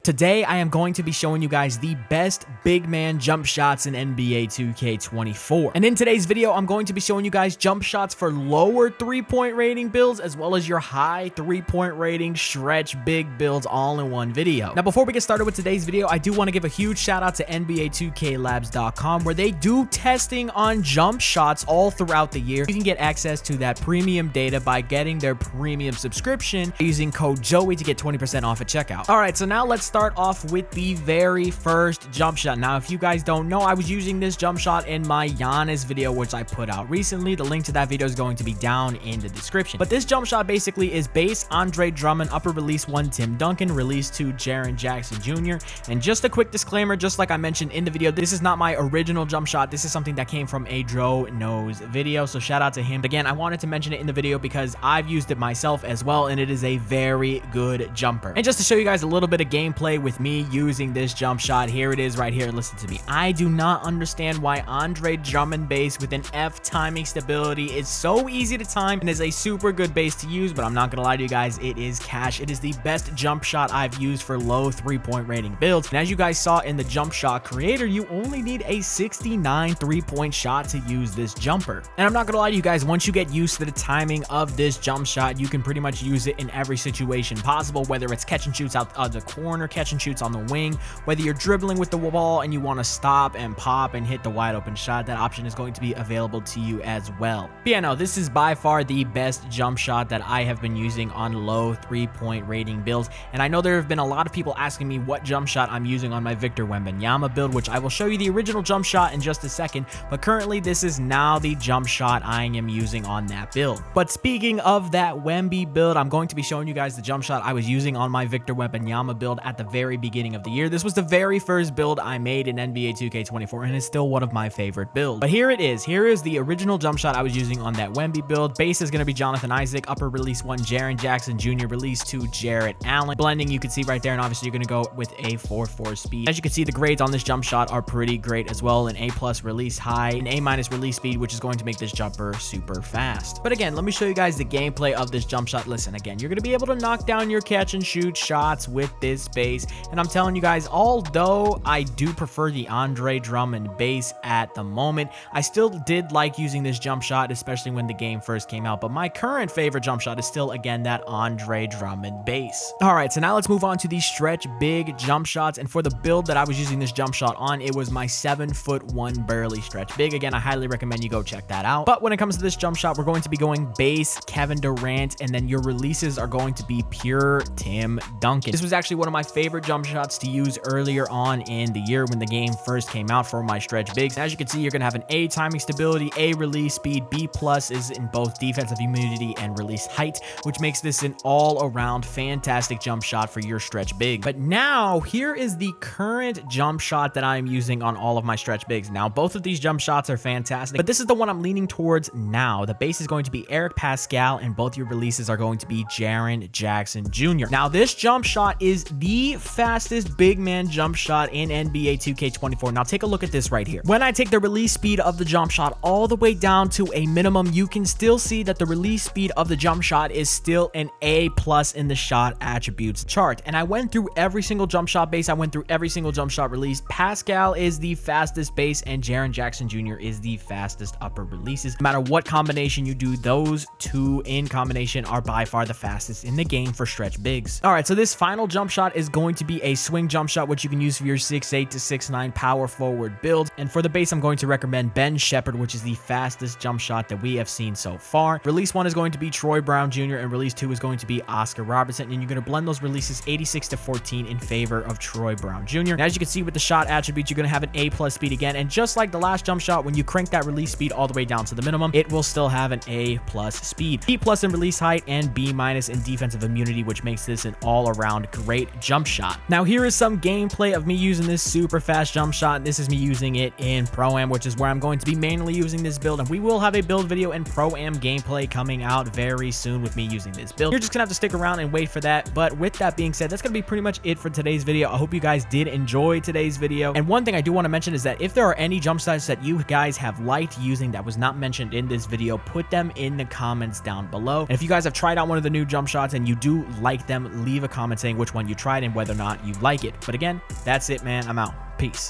Today, I am going to be showing you guys the best big man jump shots in NBA 2K24. And in today's video, I'm going to be showing you guys jump shots for lower 3-point rating builds, as well as your high 3-point rating stretch big builds all in one video. Now, before we get started with today's video, I do want to give a huge shout out to NBA2KLabs.com, where they do testing on jump shots all throughout the year. You can get access to that premium data by getting their premium subscription using code Joey to get 20% off at checkout. All right, so now let's start off with the very first jump shot. Now, if you guys don't know, I was using this jump shot in my Giannis video, which I put out recently. The link to that video is going to be down in the description. But this jump shot basically is base Andre Drummond, upper release 1 Tim Duncan, release 2 Jaren Jackson Jr. And just a quick disclaimer, just like I mentioned in the video, this is not my original jump shot. This is something that came from a Dro Knows video, so shout out to him. Again, I wanted to mention it in the video because I've used it myself as well, and it is a very good jumper. And just to show you guys a little bit of gameplay with me using this jump shot, here it is right here. Listen to me. I do not understand why Andre Drummond base with an F timing stability is so easy to time and is a super good base to use, but I'm not gonna lie to you guys, it is cash. It is the best jump shot I've used for low 3-point rating builds. And as you guys saw in the jump shot creator, you only need a 69 3-point shot to use this jumper. And I'm not gonna lie to you guys, once you get used to the timing of this jump shot, you can pretty much use it in every situation possible, whether it's catch and shoots out of the corner, catch and shoots on the wing, whether you're dribbling with the ball and you want to stop and pop and hit the wide open shot, that option is going to be available to you as well. But yeah, no, this is by far the best jump shot that I have been using on low 3-point rating builds. And I know there have been a lot of people asking me what jump shot I'm using on my Victor Wembanyama build, which I will show you the original jump shot in just a second, but currently this is now the jump shot I am using on that build. But speaking of that Wemby build, I'm going to be showing you guys the jump shot I was using on my Victor Wembanyama build at the very beginning of the year. This was the very first build I made in NBA 2K24, and it's still one of my favorite builds. But here it is. Here is the original jump shot I was using on that Wemby build. Base is going to be Jonathan Isaac, upper release 1 Jaren Jackson Jr., release 2 Jarrett Allen. Blending, you can see right there, and obviously you're going to go with a 4.4 speed. As you can see, the grades on this jump shot are pretty great as well. An A+ release high, an A- release speed, which is going to make this jumper super fast. But again, let me show you guys the gameplay of this jump shot. Listen, again, you're going to be able to knock down your catch and shoot shots with this base. And I'm telling you guys, although I do prefer the Andre Drummond base at the moment, I still did like using this jump shot, especially when the game first came out. But my current favorite jump shot is still, again, that Andre Drummond base. All right, so now let's move on to the stretch big jump shots. And for the build that I was using this jump shot on, it was my 7'1" burly stretch big. Again, I highly recommend you go check that out. But when it comes to this jump shot, we're going to be going base Kevin Durant, and then your releases are going to be pure Tim Duncan. This was actually one of my favorite jump shots to use earlier on in the year when the game first came out for my stretch bigs. As you can see, you're going to have an A timing stability, A release speed, B+ is in both defensive immunity and release height, which makes this an all-around fantastic jump shot for your stretch big. But now, here is the current jump shot that I'm using on all of my stretch bigs. Now, both of these jump shots are fantastic, but this is the one I'm leaning towards now. The base is going to be Eric Pascal, and both your releases are going to be Jaren Jackson Jr. Now, this jump shot is the fastest big man jump shot in NBA 2K24. Now, take a look at this right here. When I take the release speed of the jump shot all the way down to a minimum, you can still see that the release speed of the jump shot is still an A+ in the shot attributes chart. And I went through every single jump shot base. I went through every single jump shot release. Pascal is the fastest base, and Jaren Jackson Jr. is the fastest upper releases. No matter what combination you do, those two in combination are by far the fastest in the game for stretch bigs. All right, so this final jump shot is going to be a swing jump shot, which you can use for your 6'8" to 6'9" power forward build. And for the base, I'm going to recommend Ben Shepherd, which is the fastest jump shot that we have seen so far. Release 1 is going to be Troy Brown Jr., and release 2 is going to be Oscar Robertson. And you're going to blend those releases 86-14 in favor of Troy Brown Jr. And as you can see with the shot attributes, you're going to have an A+ speed again. And just like the last jump shot, when you crank that release speed all the way down to the minimum, it will still have an A+ speed, B+ in release height, and B- in defensive immunity, which makes this an all-around great jump shot. Now, here is some gameplay of me using this super fast jump shot. This is me using it in Pro-Am, which is where I'm going to be mainly using this build, and we will have a build video and Pro-Am gameplay coming out very soon with me using this build. You're just gonna have to stick around and wait for that. But with that being said, that's gonna be pretty much it for today's video. I hope you guys did enjoy today's video. And one thing I do want to mention is that if there are any jump shots that you guys have liked using that was not mentioned in this video, put them in the comments down below. And if you guys have tried out one of the new jump shots and you do like them, leave a comment saying which one you tried and whether or not you like it. But again, that's it, man. I'm out. Peace.